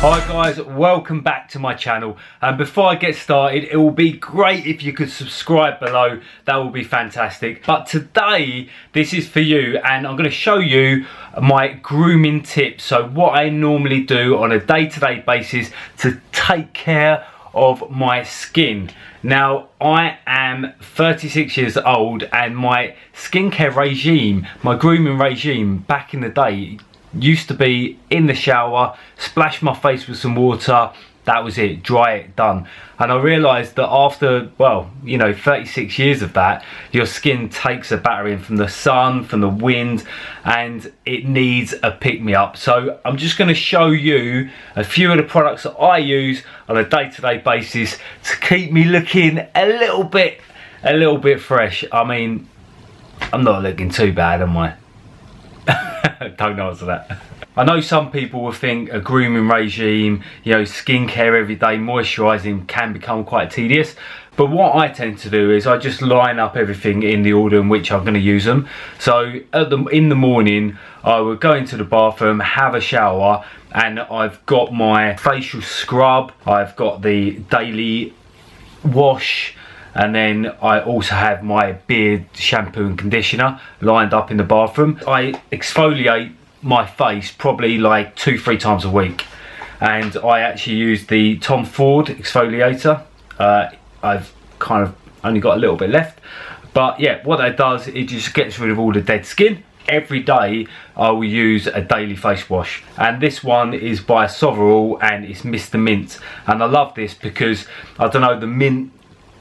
Hi guys, welcome back to my channel, and before I get started, it will be great if you could subscribe below. That will be fantastic. But today this is for you, and I'm going to show you my grooming tips. So what I normally do on a day-to-day basis to take care of my skin. Now, I am 36 years old, and my skincare regime, my grooming regime back in the day used to be in the shower, splash my face with some water, that was it, dry it, done. And I realised that after, well, you know, 36 years of that, your skin takes a battering from the sun, from the wind, and it needs a pick-me-up. So I'm just going to show you a few of the products that I use on a day-to-day basis to keep me looking a little bit fresh. I mean, I'm not looking too bad, am I? Don't answer that. I know some people will think a grooming regime, you know, skincare every day, moisturising can become quite tedious. But what I tend to do is I just line up everything in the order in which I'm going to use them. So in the morning, I will go into the bathroom, have a shower, and I've got my facial scrub, I've got the daily wash, and then I also have my beard shampoo and conditioner lined up in the bathroom. I exfoliate my face probably like 2-3 times a week, and I actually use the Tomforde Exfoliator. I've kind of only got a little bit left, but yeah, what that does, it just gets rid of all the dead skin. Every day I will use a daily face wash, and this one is by SOVERAL and it's Mr. Mint, and I love this because, I don't know, the mint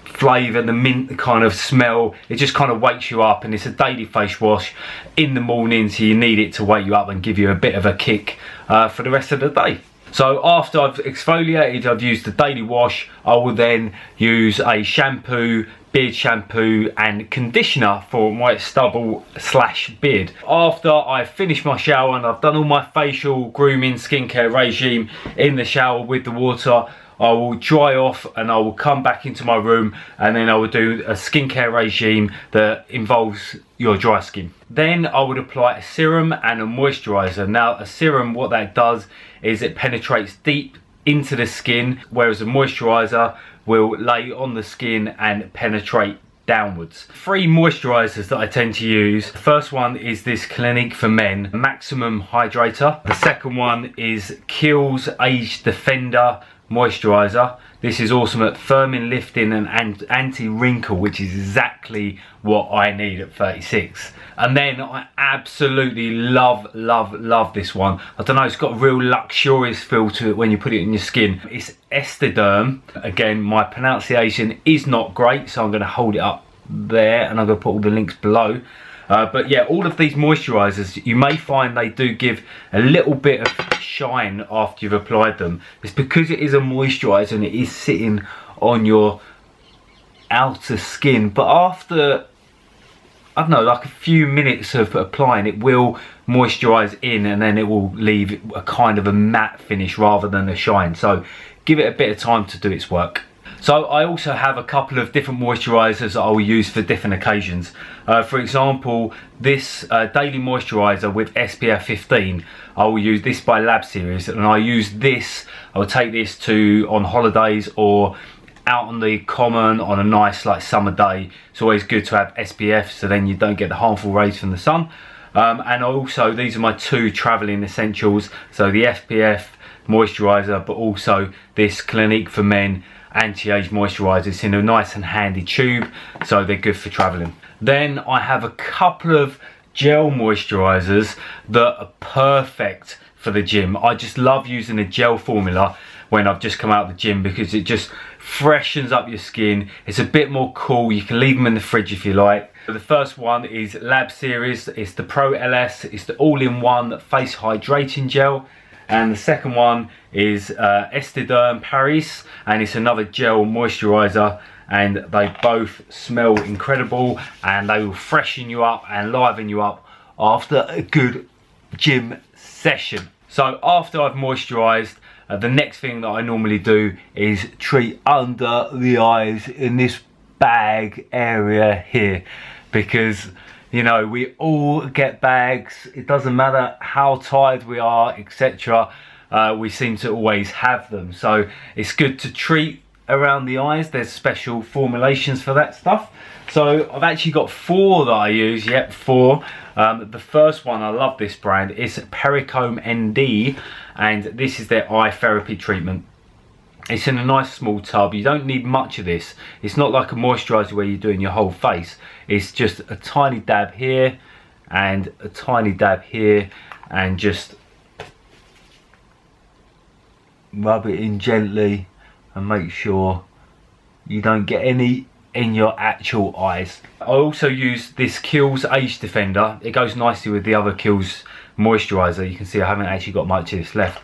flavour, the mint kind of smell, it just kind of wakes you up, and it's a daily face wash in the morning, so you need it to wake you up and give you a bit of a kick for the rest of the day. So after I've exfoliated, I've used the daily wash, I will then use a shampoo, beard shampoo and conditioner for my stubble / beard. After I've finished my shower and I've done all my facial grooming skincare regime in the shower with the water, I will dry off and I will come back into my room, and then I will do a skincare regime that involves your dry skin. Then I would apply a serum and a moisturiser. Now a serum, what that does is it penetrates deep into the skin, whereas a moisturiser will lay on the skin and penetrate downwards. 3 moisturisers that I tend to use. The first one is this Clinique for Men Maximum Hydrator. The second one is KIEHL'S Age Defender Moisturiser. This is awesome at firming, lifting and anti-wrinkle, which is exactly what I need at 36. And then I absolutely love this one. I don't know, it's got a real luxurious feel to it when you put it in your skin. It's ESTHEEDERM. Again, my pronunciation is not great, so I'm going to hold it up there and I'm going to put all the links below. But yeah, all of these moisturisers, you may find they do give a little bit of shine after you've applied them. It's because it is a moisturiser and it is sitting on your outer skin. But after, I don't know, like a few minutes of applying, it will moisturise in, and then it will leave a kind of a matte finish rather than a shine. So give it a bit of time to do its work. So I also have a couple of different moisturisers that I will use for different occasions. For example, this daily moisturiser with SPF 15, I will use this by Lab Series, and I use this, I will take this to on holidays or out on the common on a nice like summer day. It's always good to have SPF, so then you don't get the harmful rays from the sun. And also, these are my 2 travelling essentials, so the SPF moisturiser, but also this Clinique for Men anti-age moisturiser. It's in a nice and handy tube, so they're good for travelling. Then I have a couple of gel moisturisers that are perfect for the gym. I just love using a gel formula when I've just come out of the gym because it just freshens up your skin. It's a bit more cool. You can leave them in the fridge if you like. The first one is Lab Series. It's the Pro LS. It's the all-in-one face hydrating gel. And the second one is ESTHEEDERM Paris, and it's another gel moisturiser, and they both smell incredible, and they will freshen you up and liven you up after a good gym session. So after I've moisturised, the next thing that I normally do is treat under the eyes in this bag area here, because you know, we all get bags. It doesn't matter how tired we are, etc. we seem to always have them. So it's good to treat around the eyes. There's special formulations for that stuff. So I've actually got 4 that I use. Yep, 4. The first one, I love this brand, is PERRICONE ND, and this is their eye therapy treatment. It's in a nice small tub. You don't need much of this. It's not like a moisturiser where you're doing your whole face. It's just a tiny dab here and a tiny dab here, and just rub it in gently and make sure you don't get any in your actual eyes. I also use this KIEHL'S Age Defender. It goes nicely with the other KIEHL'S moisturiser. You can see I haven't actually got much of this left.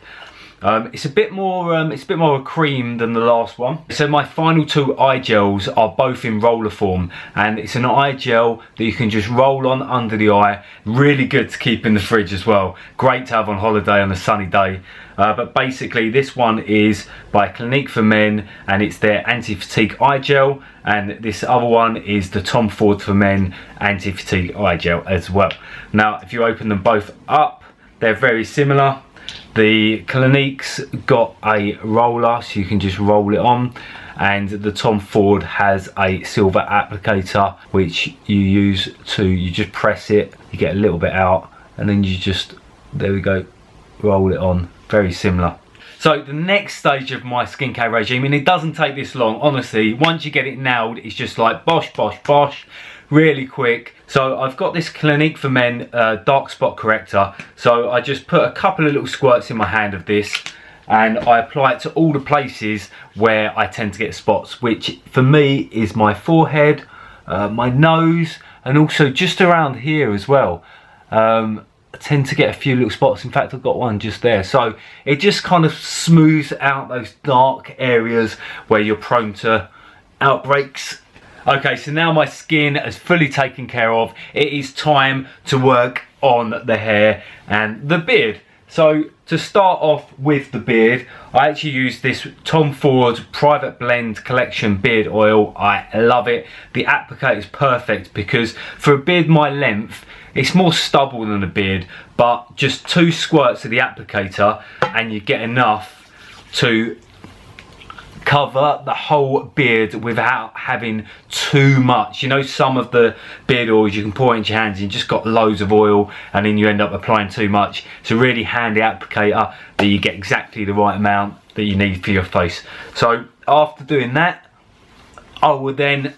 It's a bit more a cream than the last one. So my final 2 eye gels are both in roller form, and it's an eye gel that you can just roll on under the eye. Really good to keep in the fridge as well. Great to have on holiday on a sunny day. But basically this one is by Clinique for men, and it's their anti-fatigue eye gel, and this other one is the Tomforde for men anti-fatigue eye gel as well. Now if you open them both up, they're very similar. The Clinique's got a roller, so you can just roll it on, and the Tomforde has a silver applicator which you just press it, you get a little bit out, and then you just, there we go, roll it on. Very similar. So the next stage of my skincare regime, and it doesn't take this long, honestly, once you get it nailed, it's just like bosh, bosh, bosh, really quick. So I've got this Clinique for men dark spot corrector. So I just put a couple of little squirts in my hand of this, and I apply it to all the places where I tend to get spots, which for me is my forehead, my nose, and also just around here as well. I tend to get a few little spots. In fact, I've got one just there. So it just kind of smooths out those dark areas where you're prone to outbreaks. Okay, so now my skin is fully taken care of. It is time to work on the hair and the beard. So to start off with the beard, I actually use this Tomforde Private Blend Collection beard oil. I love it. The applicator is perfect because for a beard my length, it's more stubble than a beard, but just 2 squirts of the applicator and you get enough to cover the whole beard without having too much. You know, some of the beard oils you can pour into your hands and you just got loads of oil and then you end up applying too much. It's a really handy applicator that you get exactly the right amount that you need for your face. So after doing that, I will then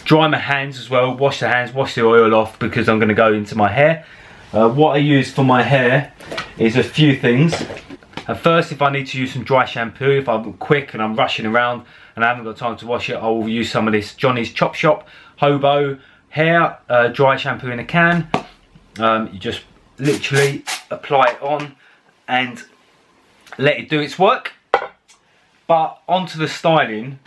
dry my hands as well, wash the hands, wash the oil off, because I'm going to go into my hair. What I use for my hair is a few things. First, if I need to use some dry shampoo, if I'm quick and I'm rushing around and I haven't got time to wash it, I will use some of this Johnny's Chop Shop Hobo hair dry shampoo in a can. You just literally apply it on and let it do its work. But onto the styling.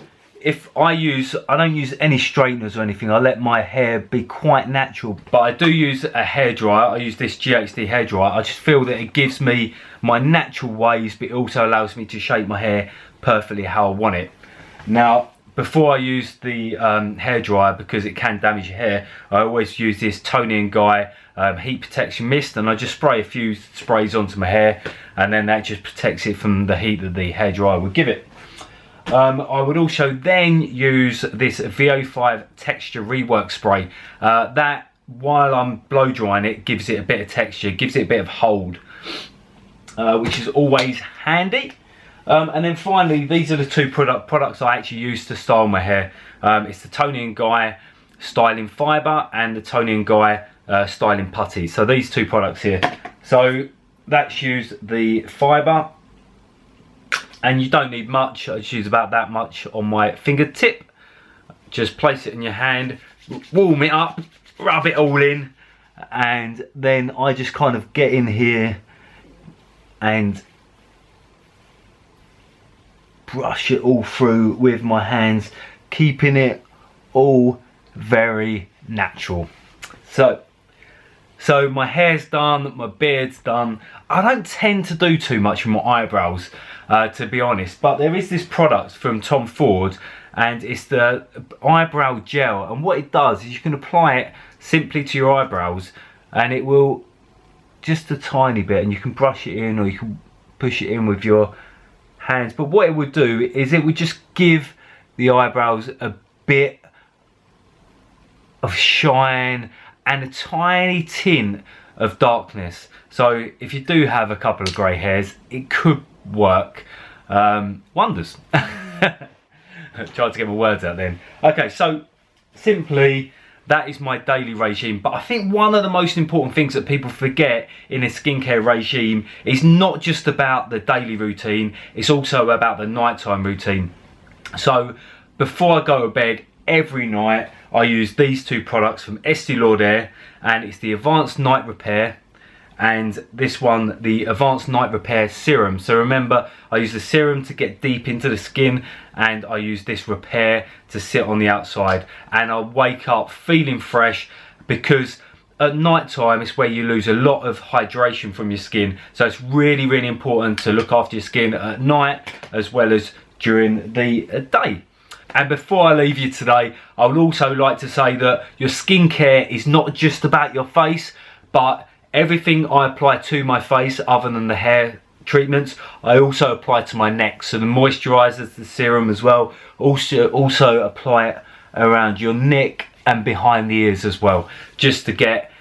If I don't use any straighteners or anything. I let my hair be quite natural, but I do use a hairdryer. I use this GHD hairdryer. I just feel that it gives me my natural waves, but it also allows me to shape my hair perfectly how I want it. Now, before I use the hairdryer, because it can damage your hair, I always use this Toni and Guy heat protection mist, and I just spray a few sprays onto my hair, and then that just protects it from the heat that the hairdryer would give it. I would also then use this VO5 texture rework spray. That, while I'm blow drying it, gives it a bit of texture, gives it a bit of hold, which is always handy. And then finally, these are the 2 products I actually use to style my hair. It's the Toni and Guy Styling Fibre and the Toni and Guy Styling Putty. So these 2 products here. So that's use the fibre. And you don't need much. I just use about that much on my fingertip. Just place it in your hand, warm it up, rub it all in, and then I just kind of get in here and brush it all through with my hands, keeping it all very natural. So my hair's done, my beard's done. I don't tend to do too much with my eyebrows, to be honest, but there is this product from Tomforde, and it's the Eyebrow Gel, and what it does is you can apply it simply to your eyebrows, and it will just a tiny bit, and you can brush it in or you can push it in with your hands. But what it would do is it would just give the eyebrows a bit of shine and a tiny tint of darkness. So if you do have a couple of grey hairs, it could work wonders. Tried to get my words out then. Okay, so simply that is my daily regime. But I think one of the most important things that people forget in a skincare regime is not just about the daily routine, it's also about the nighttime routine. So before I go to bed every night, I use these two products from Estee Lauder, and it's the Advanced Night Repair and this one, the Advanced Night Repair Serum. So remember, I use the serum to get deep into the skin, and I use this repair to sit on the outside, and I wake up feeling fresh, because at night time it's where you lose a lot of hydration from your skin. So it's really, really important to look after your skin at night as well as during the day. And before I leave you today, I would also like to say that your skincare is not just about your face, but everything I apply to my face, other than the hair treatments, I also apply to my neck. So the moisturisers, the serum as well, also apply it around your neck and behind the ears as well, just to get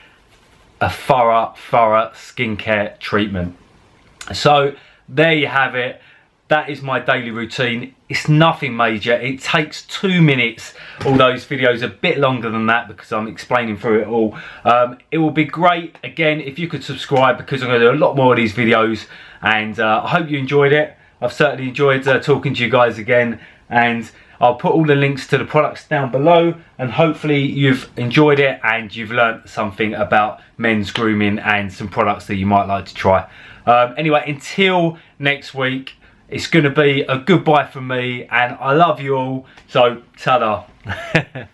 a thorough skincare treatment. So there you have it. That is my daily routine. It's nothing major. It takes 2 minutes. Although this video is a bit longer than that because I'm explaining through it all. It will be great, again, if you could subscribe, because I'm going to do a lot more of these videos. And I hope you enjoyed it. I've certainly enjoyed talking to you guys again. And I'll put all the links to the products down below. And hopefully you've enjoyed it and you've learnt something about men's grooming and some products that you might like to try. Anyway, until next week, it's going to be a goodbye from me, and I love you all, so ta-da.